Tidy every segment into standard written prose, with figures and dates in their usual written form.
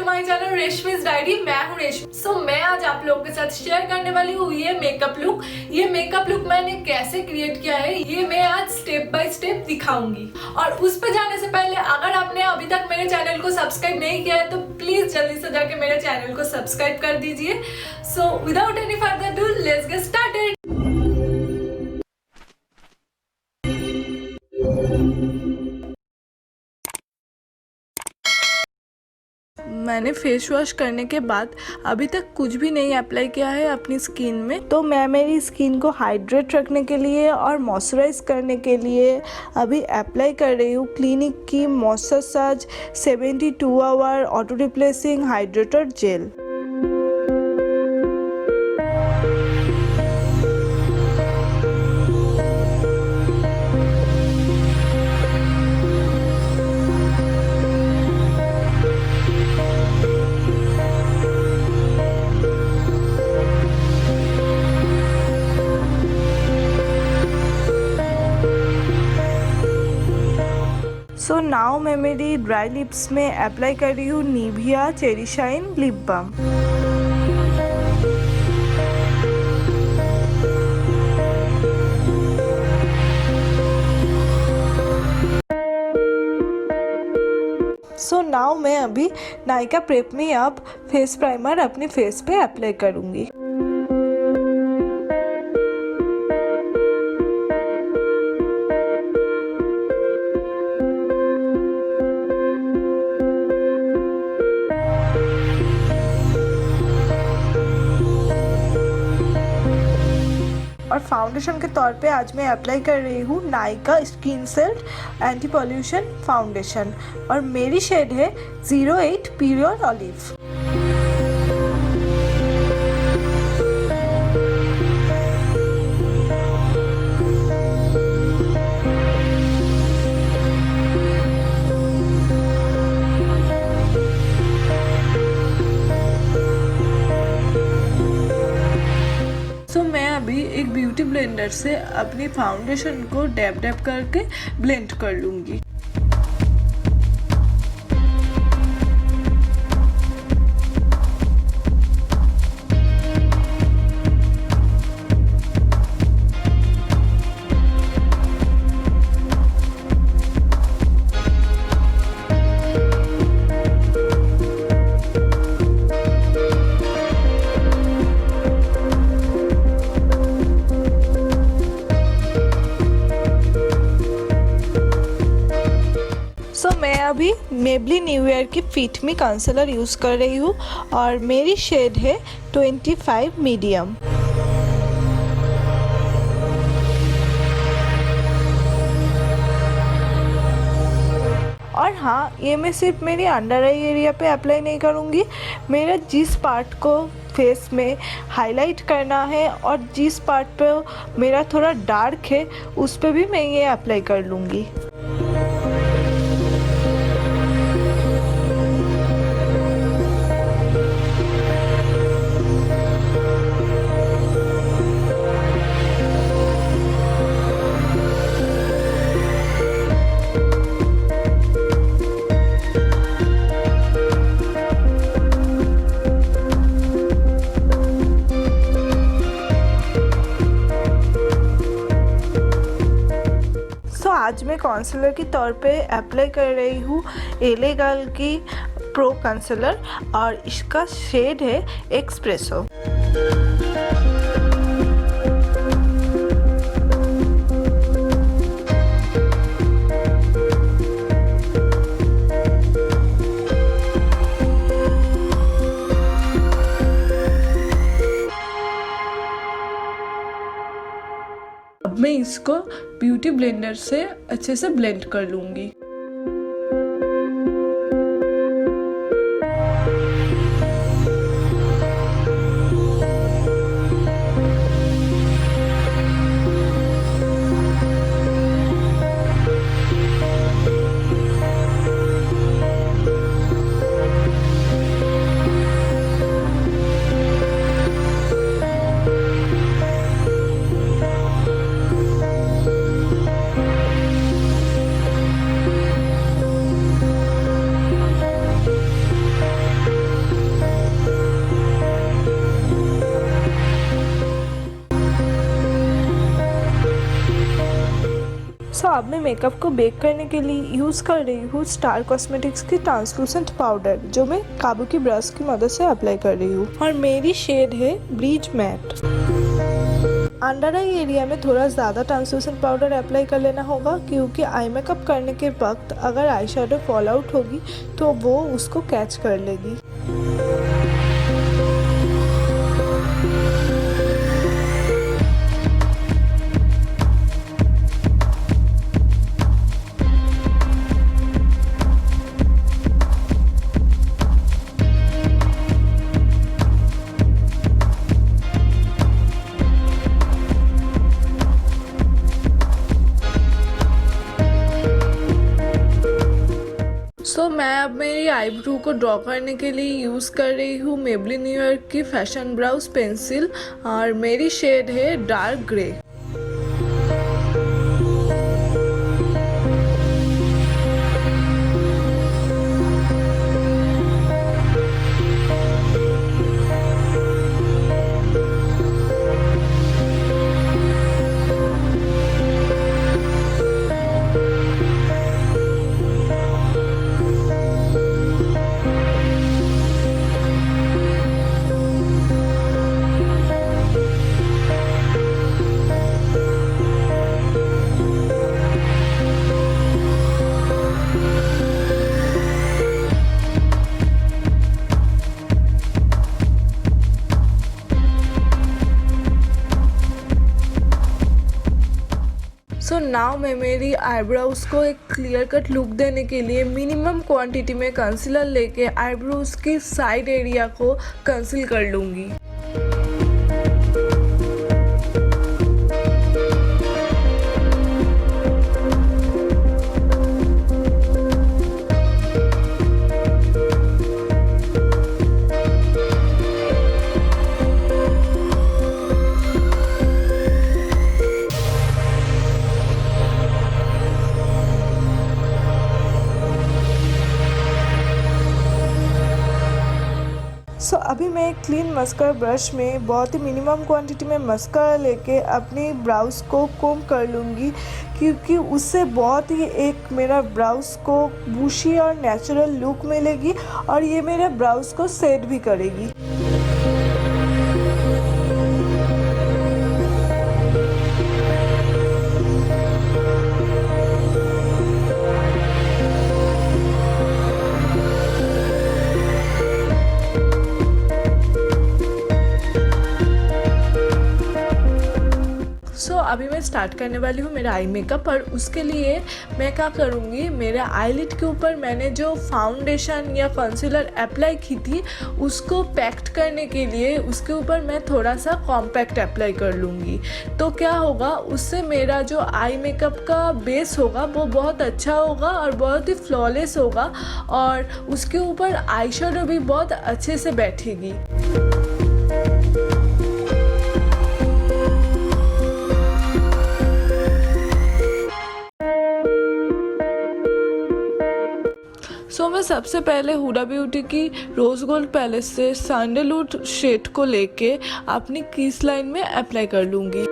My channel रेशमीज diary. मैं हूँ रेशमी। मैं आज आप लोगों के साथ शेयर करने वाली हूँ ये मेकअप लुक। ये मेकअप लुक मैंने कैसे क्रिएट किया है ये मैं आज स्टेप बाय स्टेप दिखाऊंगी। और उस पे जाने से पहले अगर आपने अभी तक मेरे चैनल को सब्सक्राइब नहीं किया है तो प्लीज जल्दी से जाके मेरे चैनल को सब्सक्राइब कर दीजिए। So without any further do let's get started. मैंने फेस वॉश करने के बाद अभी तक कुछ भी नहीं अप्लाई किया है अपनी स्किन में, तो मैं मेरी स्किन को हाइड्रेट रखने के लिए और मॉइस्चराइज करने के लिए अभी अप्लाई कर रही हूँ क्लिनिक की moisturize 72 hour auto replacing hydrator gel. So now मैं मेरी ड्राई लिप्स में अप्लाई कर रही हूँ Nivea cherry shine lip balm. So now मैं अभी Nykaa prep me up face primer अपने फेस पे अप्लाई करूँगी। और फाउंडेशन के तौर पे आज मैं अप्लाई कर रही हूँ Nykaa skin set anti pollution foundation और मेरी शेड है 08 प्योर ऑलिव। मैं अभी एक ब्यूटी ब्लेंडर से अपनी फाउंडेशन को डैब डैब करके ब्लेंड कर लूँगी। मैं अभी Maybelline New York fit me concealer use कर रही हूँ और मेरी शेड है 25 मीडियम। और हाँ, ये मैं सिर्फ मेरी अंडर आई एरिया पे अप्लाई नहीं करूँगी, मेरा जिस पार्ट को फेस में हाईलाइट करना है और जिस पार्ट पे मेरा थोड़ा डार्क है उस पे भी मैं ये अप्लाई कर लूँगी। आज मैं कंसीलर के तौर पे अप्लाई कर रही हूँ एले गर्ल की प्रो कंसीलर और इसका शेड है एक्सप्रेसो। अब मैं इसको ब्यूटी ब्लेंडर से अच्छे से ब्लेंड कर लूँगी। अब मैं मेकअप को बेक करने के लिए यूज़ कर रही हूँ स्टार कॉस्मेटिक्स की ट्रांसलूसेंट पाउडर, जो मैं काबू की ब्रश की मदद से अप्लाई कर रही हूँ और मेरी शेड है bleach matte. Under eye area में थोड़ा ज़्यादा ट्रांसलूसेंट पाउडर अप्लाई कर लेना होगा, क्योंकि आई मेकअप करने के वक्त अगर आई शेडो फॉल आउट होगी तो वो उसको कैच कर लेगी। मैं अब मेरी आईब्रो को ड्रॉ करने के लिए यूज़ कर रही हूँ मेबलिन न्यू यॉर्क की फैशन ब्राउज पेंसिल और मेरी शेड है डार्क ग्रे। सो नाउ मैं मेरी आईब्रोज को एक क्लियर कट लुक देने के लिए मिनिमम क्वांटिटी में कंसीलर लेके आईब्रोज की साइड एरिया को कंसील कर लूँगी। अभी मैं एक क्लीन मस्कारा ब्रश में बहुत ही मिनिमम क्वांटिटी में मस्कारा लेके अपनी ब्राउज को कोम कर लूँगी, क्योंकि उससे बहुत ही एक मेरा ब्राउज को बूशी और नेचुरल लुक मिलेगी और ये मेरे ब्राउज को सेट भी करेगी। अभी मैं स्टार्ट करने वाली हूँ मेरा आई मेकअप, और उसके लिए मैं क्या करूँगी, मेरे आईलिड के ऊपर मैंने जो फाउंडेशन या कंसीलर अप्लाई की थी उसको पैक्ट करने के लिए उसके ऊपर मैं थोड़ा सा कॉम्पैक्ट अप्लाई कर लूँगी। तो क्या होगा, उससे मेरा जो आई मेकअप का बेस होगा वो बहुत अच्छा होगा और बहुत ही फ्लॉलेस होगा और उसके ऊपर आई शेडो भी बहुत अच्छे से बैठेगी। मैं सबसे पहले हुडा ब्यूटी की रोज़ गोल्ड पैलेस से सैंडलवुड शेड को लेके अपनी क्रीज लाइन में अप्लाई कर लूँगी।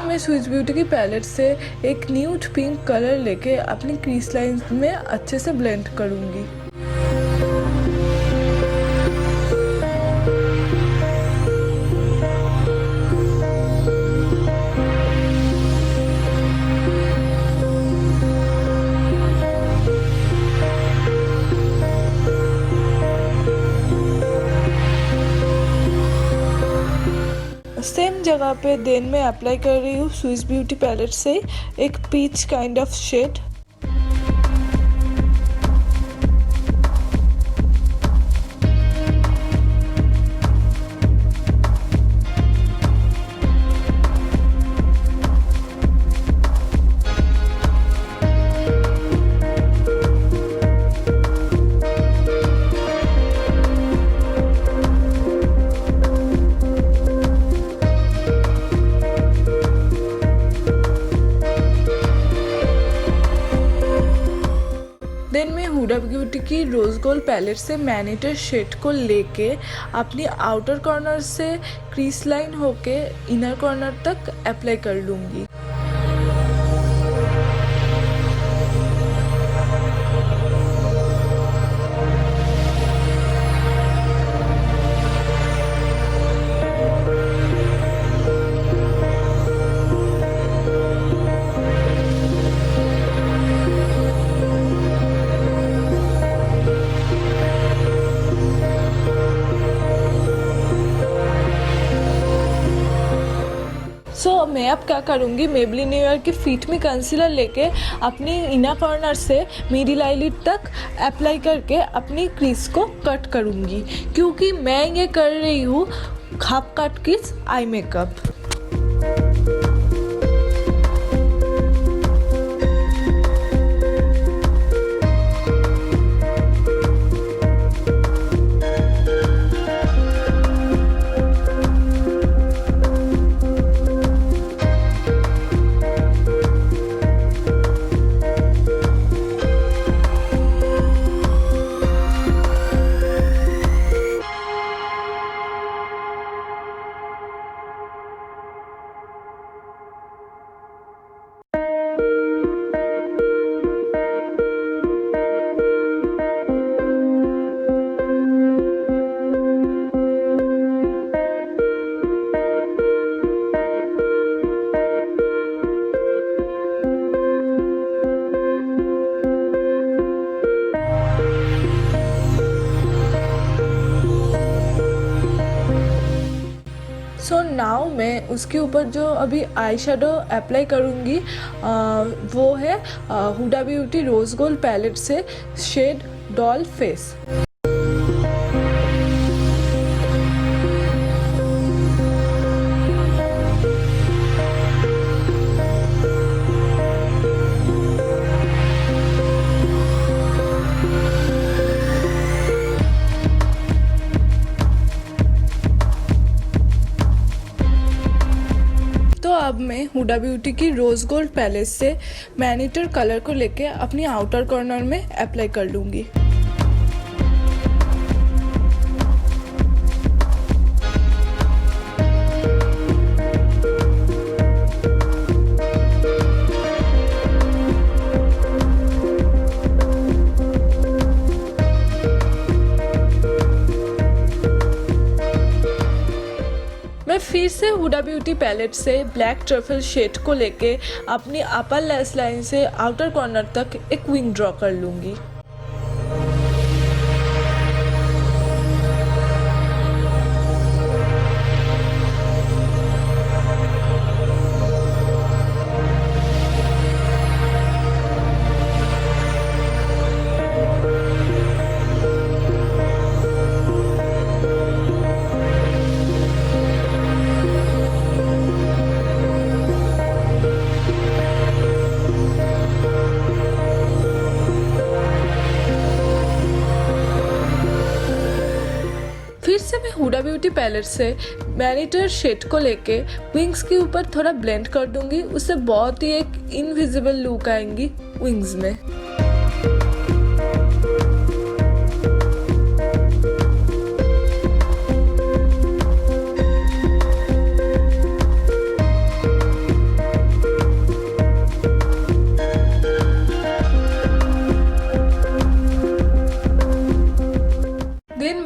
मैं स्विस ब्यूटी की पैलेट से एक न्यूड पिंक कलर लेके अपनी क्रीज लाइन में अच्छे से ब्लेंड करूँगी। सेम जगह पे देन मैं अप्लाई कर रही हूँ स्विस ब्यूटी पैलेट से एक peach kind of shade. Then मैं हुडा ब्यूटी की रोज़ गोल्ड पैलेट से मैनीटर शेड को लेके अपनी आउटर कॉर्नर से क्रीज लाइन होके इनर कॉर्नर तक अप्लाई कर लूँगी। मैं अब क्या करूँगी, Maybelline New York fit me concealer लेके अपनी इनर कॉर्नर से मिडिल आईलिड तक अप्लाई करके अपनी क्रीज को कट करूँगी, क्योंकि मैं ये कर रही हूँ हाफ कट किस आई मेकअप। सो नाउ मैं उसके ऊपर जो अभी आई शेडो अप्लाई करूँगी वो है Huda beauty rose gold palette से शेड डॉल फेस। अब मैं हुडा ब्यूटी की रोज़ गोल्ड पैलेट से मैनीटर कलर को लेके अपनी आउटर कॉर्नर में अप्लाई कर लूँगी। मैं फिर से हुडा ब्यूटी पैलेट से ब्लैक ट्रफल शेड को लेके अपनी अपर लैश लाइन से आउटर कॉर्नर तक एक विंग ड्रॉ कर लूँगी। फिर से मैं हुडा ब्यूटी पैलेट से मैनीटर शेड को लेके विंग्स के ऊपर थोड़ा ब्लेंड कर दूंगी, उससे बहुत ही एक इनविजिबल लुक आएंगी विंग्स में।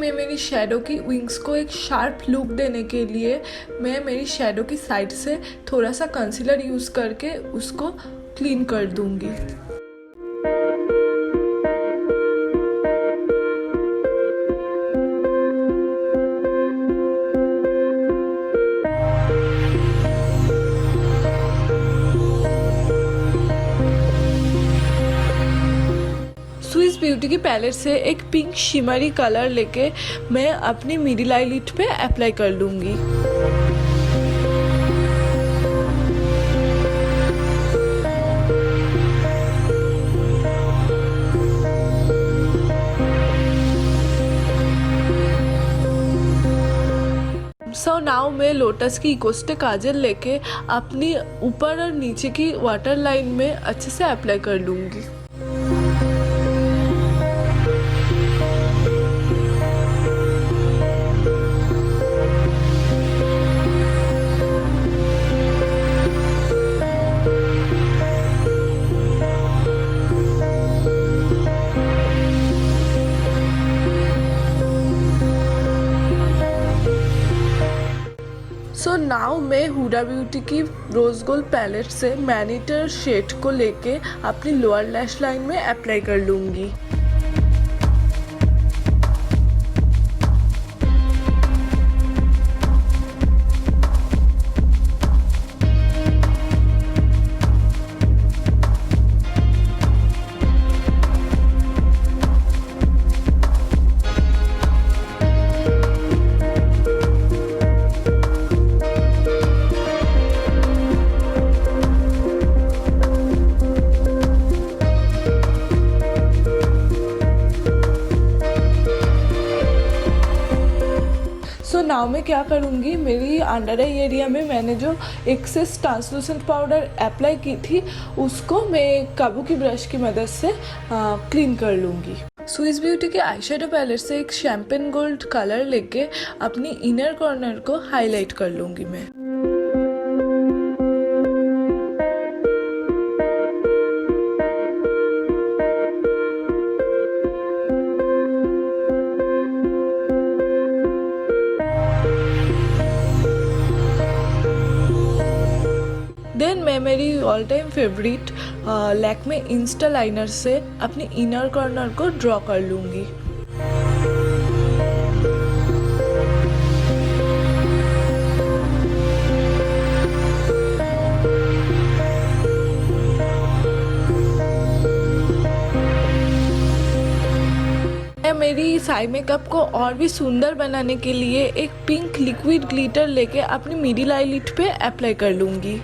मेरी शैडो की विंग्स को एक शार्प लुक देने के लिए मैं मेरी शैडो की साइड से थोड़ा सा कंसीलर यूज़ करके उसको क्लीन कर दूंगी। स्विस ब्यूटी की पैलेट से एक पिंक शिमरी कलर लेके मैं अपनी मिडिल आईलिड पे अप्लाई कर लूँगी। सो नाउ मैं लोटस की इकोस्टे काजल लेके अपनी ऊपर और नीचे की वाटर लाइन में अच्छे से अप्लाई कर लूँगी। हुडा ब्यूटी की रोज़ गोल्ड पैलेट से मैनीटर शेड को लेके अपनी लोअर लैश लाइन में अप्लाई कर लूँगी। नाउ मैं क्या करूँगी, मेरी अंडर आई एरिया में मैंने जो एक्सेस ट्रांसलूसेंट पाउडर अप्लाई की थी उसको मैं काबुकी ब्रश की मदद से क्लीन कर लूँगी। स्विस ब्यूटी के आई शेडो पैलेट से एक शैम्पेन गोल्ड कलर लेके अपनी इनर कॉर्नर को हाईलाइट कर लूँगी मैं। देन मैं मेरी all time favourite Lakme Insta liner से अपनी इनर कॉर्नर को ड्रॉ कर लूँगी। मेरी इस आई मेकअप को और भी सुंदर बनाने के लिए एक पिंक लिक्विड ग्लिटर लेके अपनी मिडिल आईलिड पे अप्लाई कर लूँगी।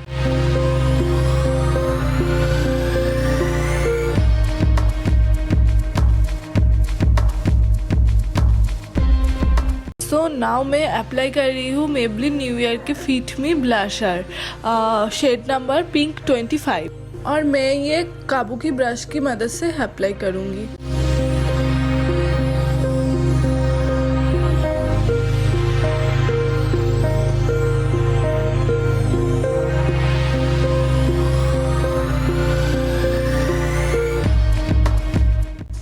सो नाउ मैं अप्लाई कर रही हूँ मेबलिन न्यू ईयर के फिट मी ब्लशर शेड नंबर पिंक 25 और मैं ये काबुकी ब्रश की मदद से अप्लाई करूँगी।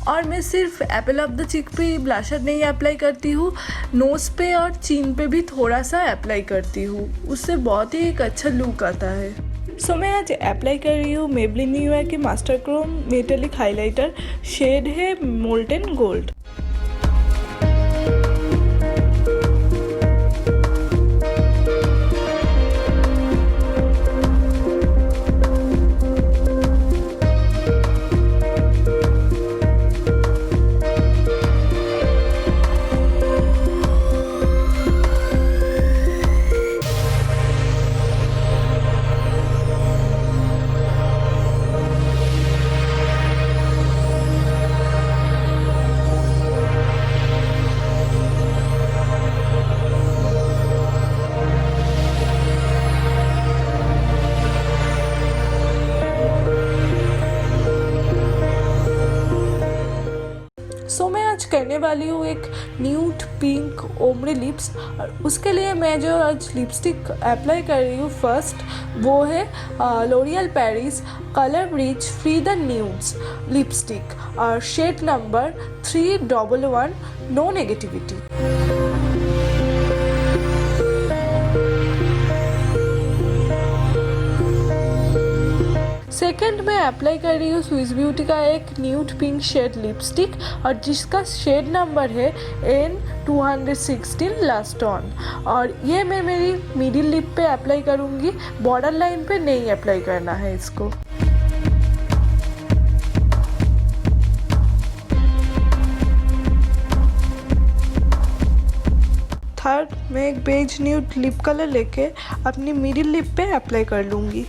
और मैं सिर्फ एप्पल ऑफ द चिक पे ब्लशर नहीं अप्लाई करती हूँ, नोज़ पे और चिन पे भी थोड़ा सा अप्लाई करती हूँ, उससे बहुत ही एक अच्छा लुक आता है। सो मैं आज अप्लाई कर रही हूँ Maybelline New York master chrome metallic highlighter, shade है मोल्टन गोल्ड। सो मैं आज करने वाली हूँ एक न्यूड पिंक ओमरे लिप्स और उसके लिए मैं जो आज लिपस्टिक अप्लाई कर रही हूँ फर्स्ट वो है L'Oréal Paris Color Riche free the nudes lipstick और shade number 311 no negativity. Second मैं अप्लाई कर रही हूँ स्विस ब्यूटी का एक न्यूड पिंक शेड लिपस्टिक और जिसका शेड नंबर है N216 लास्ट ऑन और ये मैं मेरी मिडिल लिप पे अप्लाई करूँगी, बॉर्डर लाइन पे नहीं अप्लाई करना है इसको। थर्ड मैं एक बेज न्यूड लिप कलर लेके अपनी मिडिल लिप पे अप्लाई कर लूँगी।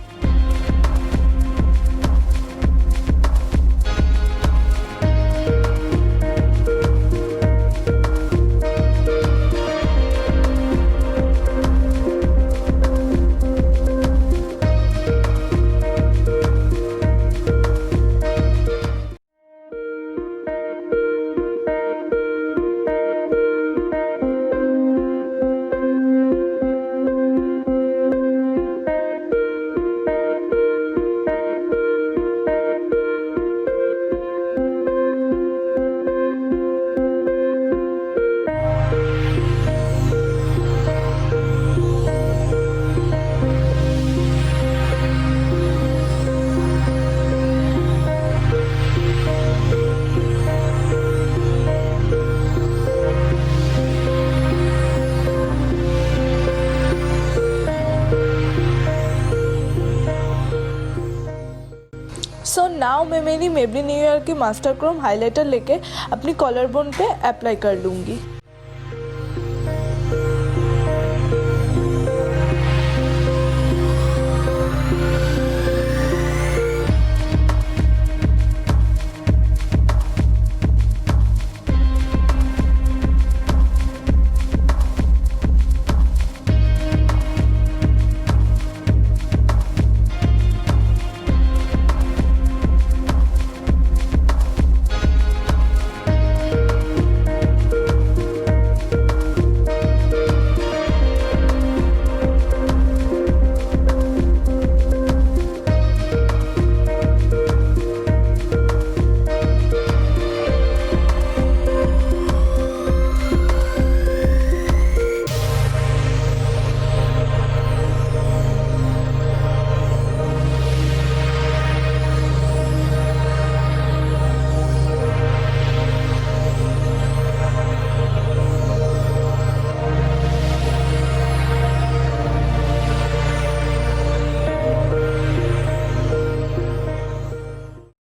मैं मेरी मेबलिन न्यू ईयर की मास्टर क्रोम हाइलाइटर लेके अपनी कॉलर बोन पे अप्लाई कर लूँगी।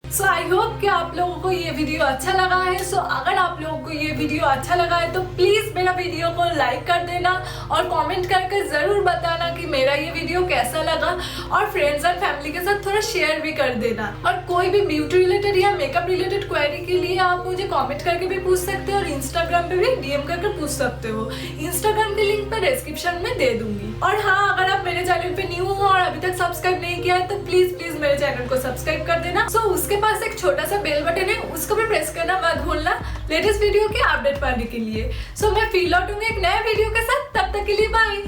सो आई होप कि आप लोगों को ये वीडियो अच्छा लगा है। सो अगर आप लोगों को ये वीडियो अच्छा लगा है तो प्लीज मेरा वीडियो को लाइक कर देना और कमेंट करके जरूर बताना कि मेरा ये वीडियो कैसा लगा, और फ्रेंड्स एंड फैमिली के साथ थोड़ा शेयर भी कर देना। और कोई भी ब्यूटी रिलेटेड या मेकअप रिलेटेड क्वेरी के लिए आप मुझे कमेंट करके भी पूछ सकते हो और इंस्टाग्राम पे भी डीएम करके पूछ सकते हो। इंस्टाग्राम की लिंक मैं डिस्क्रिप्शन में दे दूंगी। और हाँ, अगर आप मेरे चैनल पे न्यू हो और अभी तक सब्सक्राइब नहीं किया है तो प्लीज मेरे चैनल को सब्सक्राइब कर देना। सो उसके पास एक छोटा सा बेल बटन है, उसको भी प्रेस करना मत भूलना लेटेस्ट वीडियो के अपडेट पाने के लिए। सो मैं फिर लौटूंगी एक नए वीडियो के साथ, तब तक के लिए बाय।